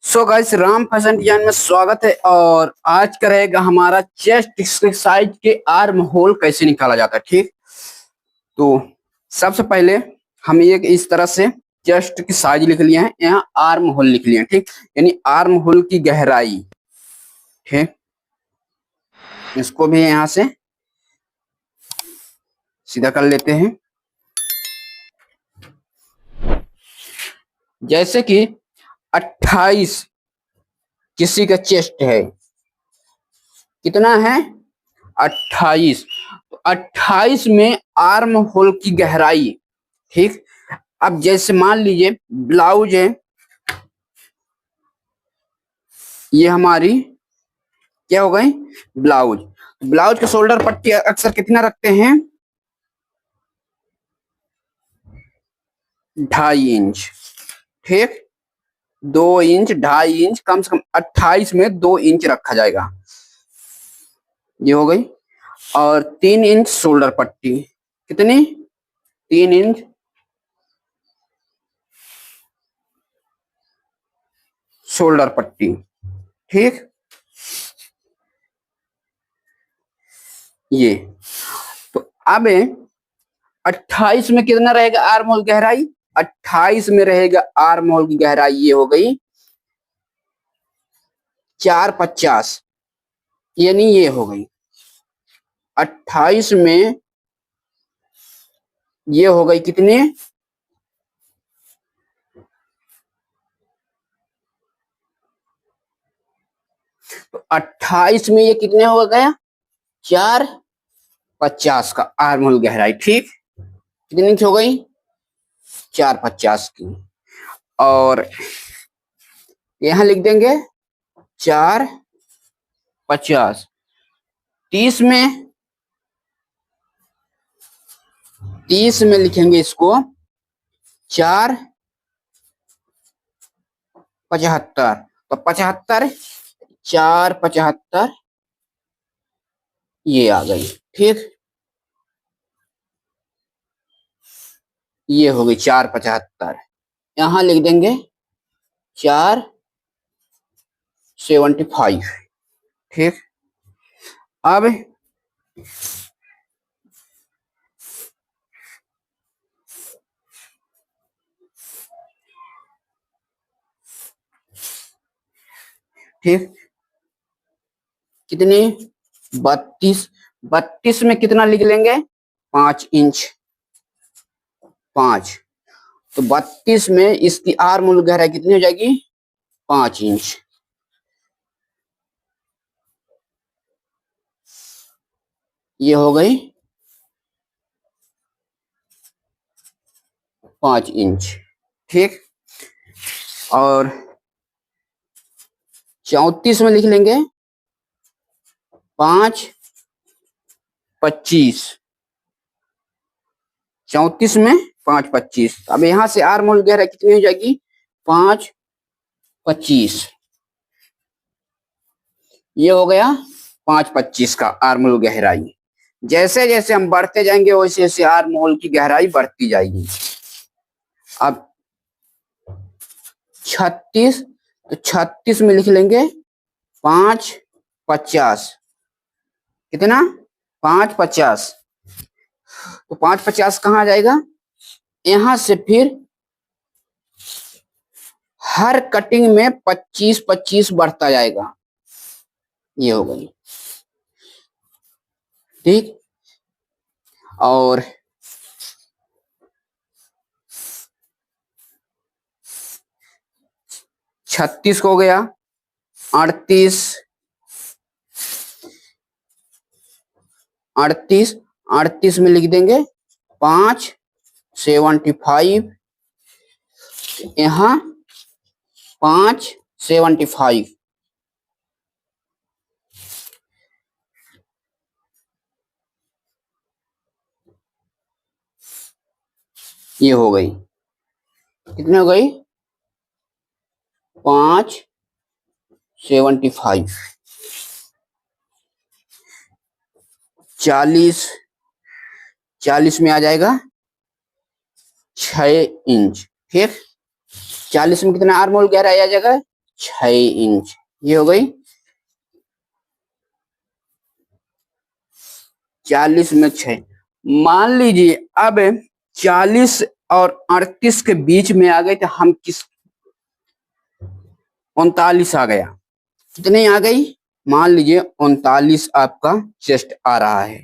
So guys, Ram fashion design में स्वागत है। और आज का रहेगा हमारा चेस्ट एक्सरसाइज के आर्म होल कैसे निकाला जाता है। ठीक, तो सबसे पहले हम एक इस तरह से चेस्ट की साइज लिख लिए हैं, यहाँ आर्म होल लिख लिए हैं। ठीक, यानी आर्म होल की गहराई। ठीक, इसको भी यहाँ से सीधा कर लेते हैं। जैसे कि 28 किसी का चेस्ट है, कितना है 28, तो 28 में आर्म होल की गहराई। ठीक, अब जैसे मान लीजिए ब्लाउज है, ये हमारी क्या हो गई ब्लाउज। ब्लाउज के शोल्डर पट्टी अक्सर कितना रखते हैं 2.5 इंच। ठीक, 2 इंच 2.5 इंच, कम से कम 28 में 2 इंच रखा जाएगा, ये हो गई। और 3 इंच शोल्डर पट्टी, कितनी 3 इंच शोल्डर पट्टी। ठीक, ये तो अब 28 में कितना रहेगा आर्म होल गहराई, 28 में रहेगा आर्म होल की गहराई, ये हो गई 4.50, यानी ये हो गई 28 में ये हो गई कितने, तो 28 में ये कितने हो गया 4.50 का आर्म होल गहराई। ठीक, कितनी इंच हो गई 4.50 की। और यहां लिख देंगे 4.50। 30 में लिखेंगे इसको 4.75, तो 75 4.75 ये आ गई। ठीक, ये हो गई 4.75, यहां लिख देंगे 4.75। ठीक, अब ठीक, कितनी 32, 32 में कितना लिख लेंगे 5 इंच, 5, तो 32 में इसकी आर्म होल गहराई कितनी हो जाएगी 5 इंच। ये हो गई 5 इंच। ठीक, और 34 में लिख लेंगे 5.25, 34 में 5.25। अब यहां से आर्म होल गहराई कितनी हो जाएगी 5.25, ये हो गया 5.25 का आर्म होल गहराई। जैसे जैसे हम बढ़ते जाएंगे वैसे वैसे आर्म होल की गहराई बढ़ती जाएगी। अब 36, तो 36 में लिख लेंगे 5.50, कितना 5.50, तो 5.50 कहाँ जाएगा, यहां से फिर हर कटिंग में 25-25 बढ़ता जाएगा, ये हो गई। ठीक, और 36 हो गया 38, 38 में लिख देंगे 5.75, यहाँ 5.75, ये हो गई, कितने हो गई 5.75। 40 में आ जाएगा 6 इंच। ठीक, 40 में कितना आर्म होल गहराई आ जाएगा 6 इंच, ये हो गई 40 में 6। मान लीजिए अब 40 और 38 के बीच में आ गए तो हम किस 39 आ गया, कितने आ गई, मान लीजिए 39 आपका चेस्ट आ रहा है।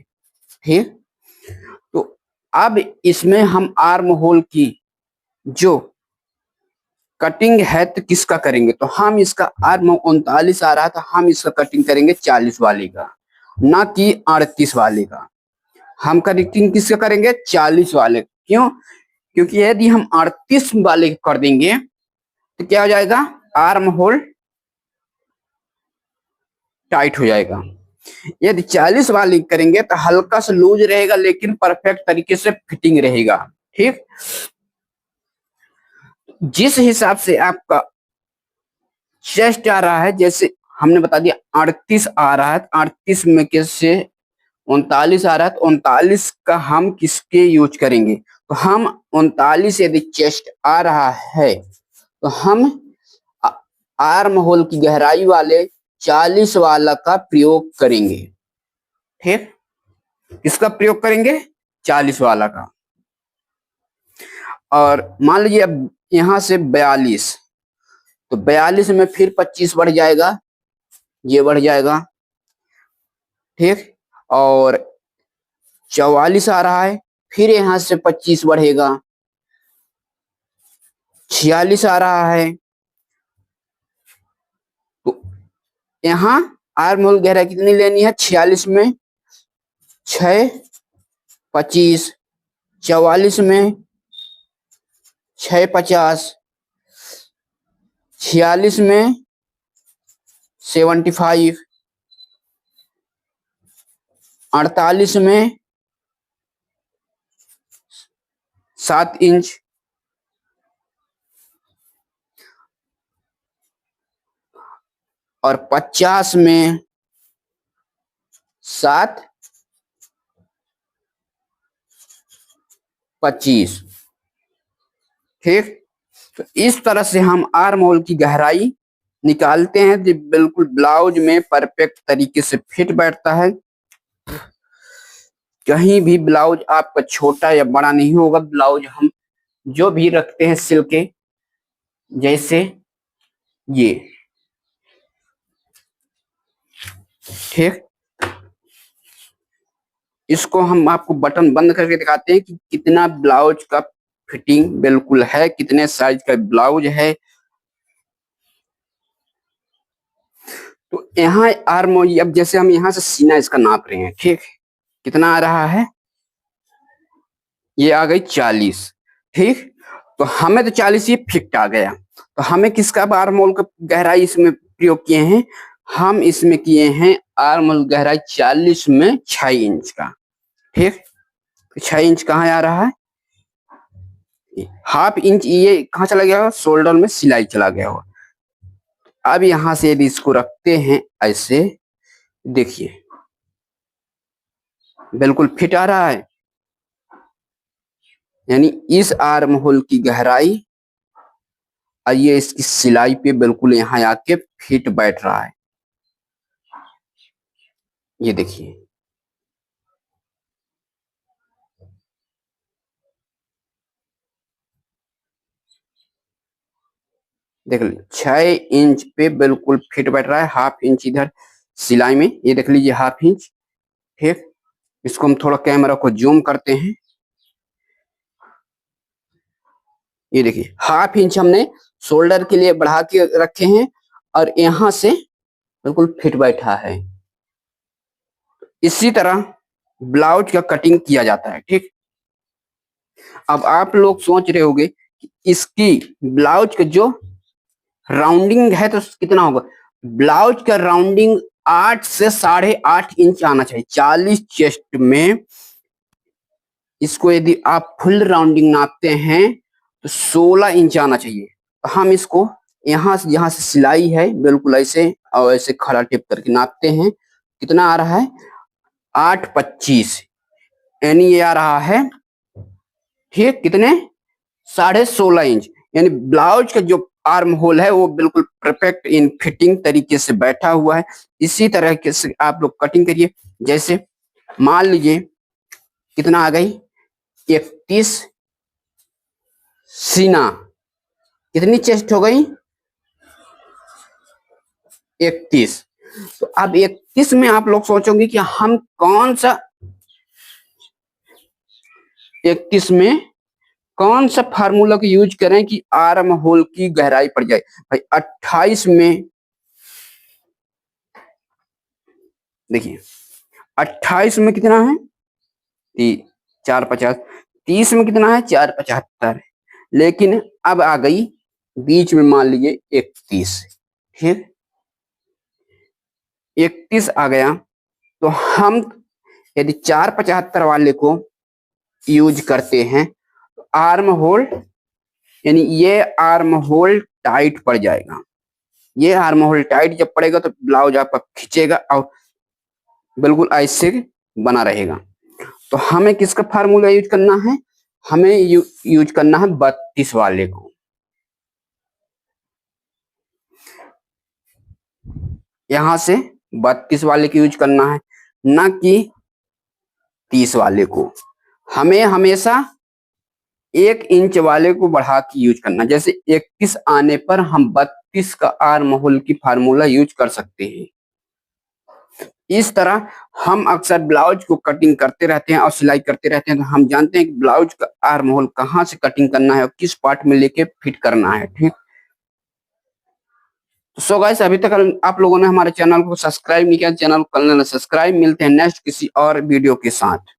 ठीक, तो अब इसमें हम आर्म होल की जो कटिंग है तो किसका करेंगे, तो हम इसका आर्म 39 आ रहा था, हम इसका कटिंग करेंगे 40 वाले का, ना कि 38 वाले का। हम कटिंग किसका करेंगे, 40 वाले। क्यों, क्योंकि यदि हम 38 वाले कर देंगे तो क्या हो जाएगा, आर्म होल टाइट हो जाएगा। यदि 40 वाली करेंगे तो हल्का सा लूज रहेगा लेकिन परफेक्ट तरीके से फिटिंग रहेगा। ठीक, जिस हिसाब से आपका चेस्ट आ रहा है, जैसे हमने बता दिया 38 आ रहा है, 38 में कैसे 39 आ रहा है, तो 39 का हम किसके यूज करेंगे, तो हम 39 यदि चेस्ट आ रहा है तो हम आर्म होल की गहराई वाले 40 वाला का प्रयोग करेंगे। ठीक, किसका प्रयोग करेंगे, 40 वाला का। और मान लीजिए अब यहां से 42, तो 42 में फिर 25 बढ़ जाएगा, ये बढ़ जाएगा। ठीक, और 44 आ रहा है, फिर यहां से 25 बढ़ेगा, 46 आ रहा है, तो यहाँ आर्म होल गहराई कितनी लेनी है, 46 में 6, 25, 44 में 6, 50, 46 में 75, 48 में 7 इंच, और 50 में 7, 25। ठीक, तो इस तरह से हम आर्म होल की गहराई निकालते हैं जो बिल्कुल ब्लाउज में परफेक्ट तरीके से फिट बैठता है। कहीं भी ब्लाउज आपका छोटा या बड़ा नहीं होगा। ब्लाउज हम जो भी रखते हैं सिल के, जैसे ये, ठीक, इसको हम आपको बटन बंद करके दिखाते हैं कि कितना ब्लाउज का फिटिंग बिल्कुल है, कितने साइज का ब्लाउज है। तो यहाँ आर्म, अब जैसे हम यहाँ से सीना इसका नाप रहे हैं, ठीक, कितना आ रहा है, ये आ गई 40। ठीक, तो हमें तो 40 ही फिट आ गया, तो हमें किसका आर्म होल का गहराई इसमें प्रयोग किए हैं, हम इसमें किए हैं आर्म होल गहराई 40 में 6 इंच का। ठीक, 6 इंच कहाँ आ रहा है, हाफ इंच ये कहाँ चला गया, शोल्डर में सिलाई चला गया हो। अब यहां से यदि इसको रखते हैं ऐसे, देखिए बिल्कुल फिट आ रहा है, यानी इस आर्म होल की गहराई और ये इसकी सिलाई पे बिल्कुल यहाँ आके फिट बैठ रहा है। ये देखिए, देख लीजिए 6 इंच पे बिल्कुल फिट बैठ रहा है, हाफ इंच इधर सिलाई में, ये देख लीजिए हाफ इंच। ठीक, इसको हम थोड़ा कैमरा को जूम करते हैं, ये देखिए हाफ इंच हमने शोल्डर के लिए बढ़ा के रखे हैं और यहां से बिल्कुल फिट बैठा है। इसी तरह ब्लाउज का कटिंग किया जाता है। ठीक, अब आप लोग सोच रहे होंगे कि इसकी ब्लाउज का जो राउंडिंग है तो कितना होगा, ब्लाउज का राउंडिंग 8 से 8.5 इंच आना चाहिए। 40 चेस्ट में इसको यदि आप फुल राउंडिंग नापते हैं तो 16 इंच आना चाहिए। तो हम इसको यहाँ से सिलाई है बिल्कुल ऐसे और ऐसे खड़ा टेप करके नापते हैं, कितना आ रहा है 8.25, यानी ये आ रहा है, ठीक, कितने 16.5 इंच, यानी ब्लाउज का जो आर्म होल है वो बिल्कुल परफेक्ट इन फिटिंग तरीके से बैठा हुआ है। इसी तरह के से आप लोग कटिंग करिए। जैसे मान लीजिए कितना आ गई 31 सीना, कितनी चेस्ट हो गई 31। तो अब 31 में आप लोग सोचोगे कि हम कौन सा 31 में कौन सा फार्मूला को यूज करें कि आर्म होल की गहराई पड़ जाए। भाई 28 में देखिए 28 में कितना है 450, 30 में कितना है 475, लेकिन अब आ गई बीच में मान लीजिए 31। ठीक 31 आ गया तो हम यदि 475 वाले को यूज करते हैं तो आर्म होल यानी ये आर्म होल टाइट पड़ जाएगा। ये आर्म होल टाइट जब पड़ेगा तो ब्लाउज आपका खींचेगा और बिल्कुल ऐसे बना रहेगा। तो हमें किसका फार्मूला यूज करना है, हमें यूज करना है 32 वाले को। यहां से 32 वाले को यूज करना है, ना कि 30 वाले को। हमें हमेशा 1 इंच वाले को बढ़ा के यूज करना। जैसे 31 आने पर हम 32 का आर्म होल की फार्मूला यूज कर सकते हैं। इस तरह हम अक्सर ब्लाउज को कटिंग करते रहते हैं और सिलाई करते रहते हैं, तो हम जानते हैं कि ब्लाउज का आर्म होल कहाँ से कटिंग करना है और किस पार्ट में लेके फिट करना है। ठीक, सो गाइस अभी तक आप लोगों ने हमारे चैनल को सब्सक्राइब नहीं किया, चैनल को कर लेना सब्सक्राइब। मिलते हैं नेक्स्ट किसी और वीडियो के साथ।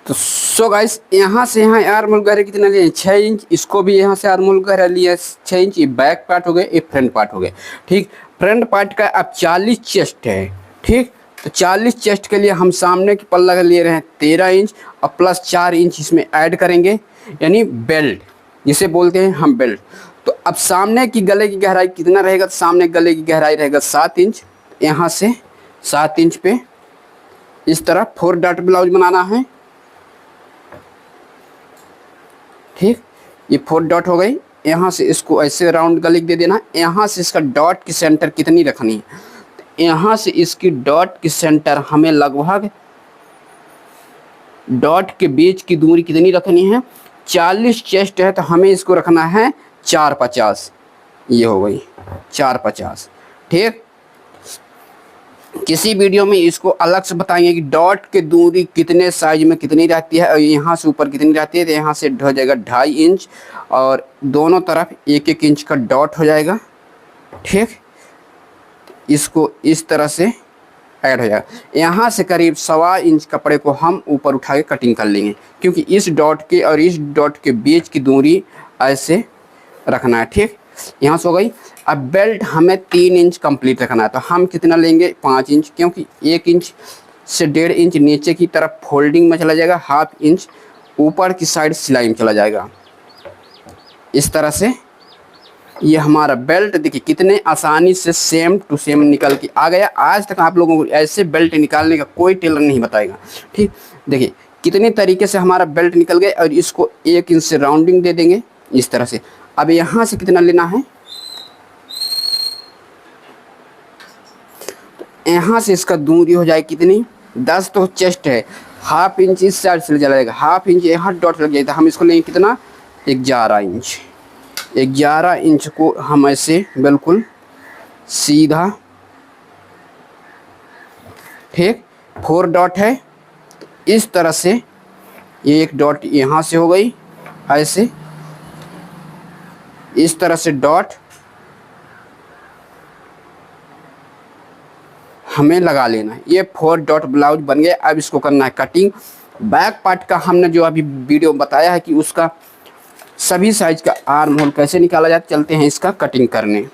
तो सो गाइस, यहाँ से यहाँ आर्म होल गहरे कितना लिए 6 इंच, इसको भी यहाँ से आर्म होल गहरा लिया 6 इंच। ये बैक पार्ट हो गए, ये फ्रंट पार्ट हो गए। ठीक, फ्रंट पार्ट का अब 40 चेस्ट है। ठीक, तो 40 चेस्ट के लिए हम सामने की पल्ला का ले रहे हैं 13 इंच और प्लस 4 इंच इसमें ऐड करेंगे, यानी बेल्ट जिसे बोलते हैं हम बेल्ट। तो अब सामने की गले की गहराई कितना रहेगा? तो सामने गले की गहराई रहेगा 7 इंच। यहाँ से 7 इंच पे इस तरह 4 डॉट ब्लाउज बनाना है। ठीक, ये 4 डॉट हो गई। यहाँ से इसको ऐसे राउंड गले दे देना। यहाँ से इसका डॉट की सेंटर कितनी रखनी है? तो यहाँ से इसकी डॉट की सेंटर हमें लगभग डॉट के बीच की दूरी कितनी रखनी है? 40 चेस्ट है तो हमें इसको रखना है 450। ये हो गई 450। ठीक, किसी वीडियो में इसको अलग से बताएंगे कि डॉट की दूरी कितने साइज में कितनी रहती है और यहाँ से ऊपर कितनी रहती है। तो यहाँ से हो जाएगा 2.5 इंच और दोनों तरफ 1-1 इंच का डॉट हो जाएगा। ठीक, इसको इस तरह से ऐड हो जाएगा। यहाँ से करीब 1.25 इंच कपड़े को हम ऊपर उठा के कटिंग कर लेंगे, क्योंकि इस डॉट के और इस डॉट के बीच की दूरी ऐसे रखना है। ठीक, यहाँ से हो गई। अब बेल्ट हमें 3 इंच कंप्लीट रखना है, तो हम कितना लेंगे? 5 इंच, क्योंकि 1 इंच से 1.5 इंच नीचे की तरफ फोल्डिंग में चला जाएगा, 1/2 इंच ऊपर की साइड सिलाई में चला जाएगा। इस तरह से ये हमारा बेल्ट देखिए कितने आसानी से सेम टू सेम निकल के आ गया। आज तक आप लोगों को ऐसे बेल्ट निकालने का कोई टेलर नहीं बताएगा। ठीक, देखिए कितने तरीके से हमारा बेल्ट निकल गया और इसको 1 इंच से राउंडिंग दे देंगे इस तरह से। अब यहाँ से कितना लेना है? यहाँ से इसका दूरी हो जाए कितनी? 10 तो चेस्ट है, 1/2 इंच इस साइड से चला जाएगा, 1/2 इंच यहाँ डॉट लग जाएगा। हम इसको लेंगे कितना? 11 इंच। 11 इंच को हम ऐसे बिल्कुल सीधा, ठीक, 4 डॉट है इस तरह से। ये एक डॉट यहाँ से हो गई ऐसे, इस तरह से डॉट हमें लगा लेना है। ये 4 डॉट ब्लाउज बन गया। अब इसको करना है कटिंग। बैक पार्ट का हमने जो अभी वीडियो बताया है कि उसका सभी साइज का आर्म होल कैसे निकाला जाए, चलते हैं इसका कटिंग करने।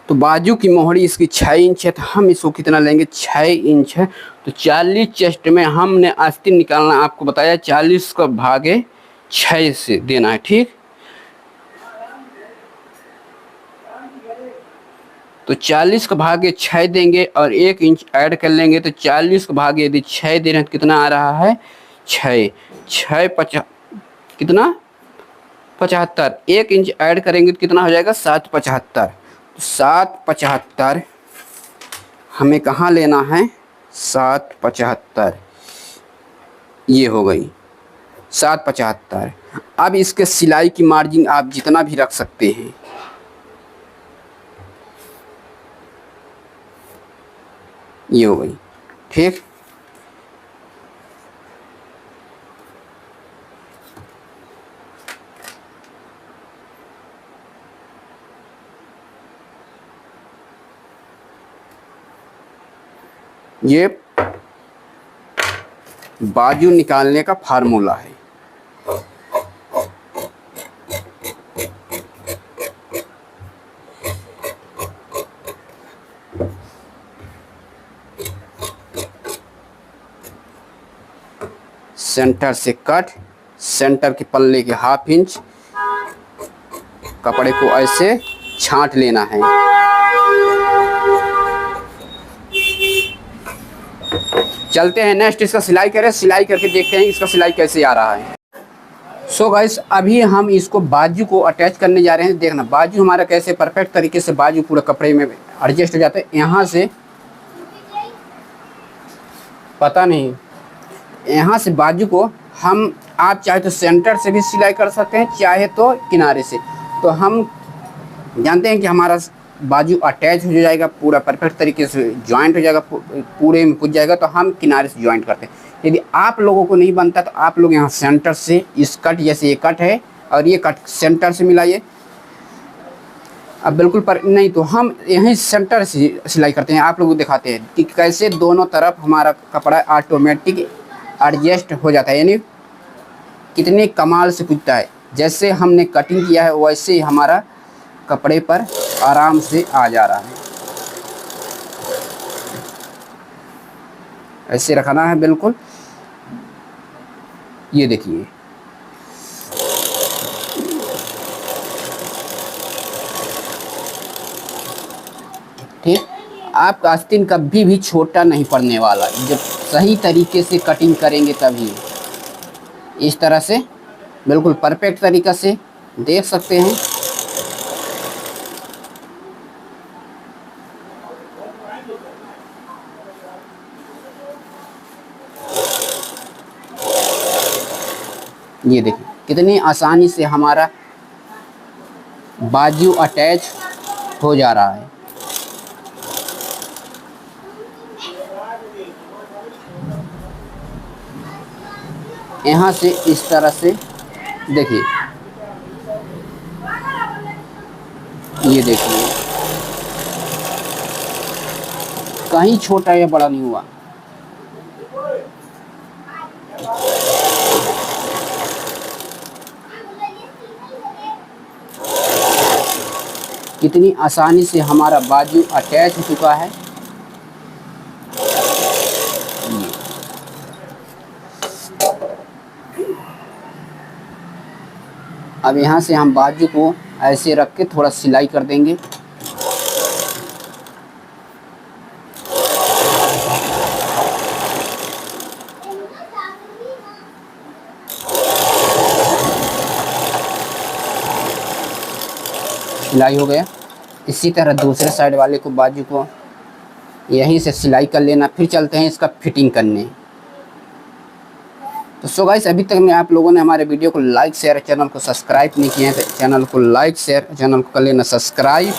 तो बाजू की मोहरी इसकी 6 इंच है, तो हम इसको कितना लेंगे, 6 इंच है। तो 40 चेस्ट में हमने आस्तीन निकालना आपको बताया 40 का भागे 6 से देना है, ठीक। तो 40 का भागे 6 देंगे और 1 इंच ऐड कर लेंगे, तो 40 का भागे यदि 6 दे रहे हैं तो कितना आ रहा है, 6 कितना 75। 1 इंच ऐड करेंगे तो कितना हो जाएगा, 775। तो 775 हमें कहाँ लेना है, 775 ये हो गई 775। अब इसके सिलाई की मार्जिन आप जितना भी रख सकते हैं, ये हो गई, ठीक। ये बाजू निकालने का फार्मूला है। सेंटर से कट, सेंटर के पल्ले के 1/2 इंच कपड़े को ऐसे छांट लेना है। चलते हैं नेक्स्ट इसका सिलाई करें, सिलाई करके देखते हैं इसका सिलाई कैसे आ रहा है। सो गाइस अभी हम इसको बाजू को अटैच करने जा रहे हैं। देखना बाजू हमारा कैसे परफेक्ट तरीके से बाजू पूरा कपड़े में एडजस्ट हो जाता है। यहाँ से पता नहीं, यहाँ से बाजू को हम, आप चाहे तो सेंटर से भी सिलाई कर सकते हैं, चाहे तो किनारे से। तो हम जानते हैं कि हमारा बाजू अटैच हो जाएगा, पूरा परफेक्ट तरीके से जॉइंट हो जाएगा, पूरे में पुज जाएगा। तो हम किनारे से जॉइंट करते हैं। यदि आप लोगों को नहीं बनता तो आप लोग यहाँ सेंटर से इस कट, जैसे ये कट है और ये कट सेंटर से मिलाइए। अब बिल्कुल नहीं तो हम यहीं सेंटर से सिलाई करते हैं, आप लोगों को दिखाते हैं कि कैसे दोनों तरफ हमारा कपड़ा ऑटोमेटिक एडजस्ट हो जाता है, यानी कितने कमाल से पुजता है। जैसे हमने कटिंग किया है वैसे ही हमारा कपड़े पर आराम से आ जा रहा है। ऐसे रखना है बिल्कुल, ये देखिए। ठीक, आपका आस्तीन कभी भी छोटा नहीं पड़ने वाला जब सही तरीके से कटिंग करेंगे तभी। इस तरह से बिल्कुल परफेक्ट तरीक़ा से देख सकते हैं। ये देखिए कितनी आसानी से हमारा बाजू अटैच हो जा रहा है। यहाँ से इस तरह से देखिए, ये देखिए कहीं छोटा या बड़ा नहीं हुआ। कितनी आसानी से हमारा बाजू अटैच हो चुका है। अब यहाँ से हम बाजू को ऐसे रख के थोड़ा सिलाई कर देंगे। सिलाई हो गया। इसी तरह दूसरे साइड वाले को बाजू को यहीं से सिलाई कर लेना। फिर चलते हैं इसका फिटिंग करने। तो सो गाइस अभी तक में आप लोगों ने हमारे वीडियो को लाइक शेयर, चैनल को सब्सक्राइब नहीं किए हैं तो चैनल को लाइक शेयर, चैनल को कर लेना सब्सक्राइब।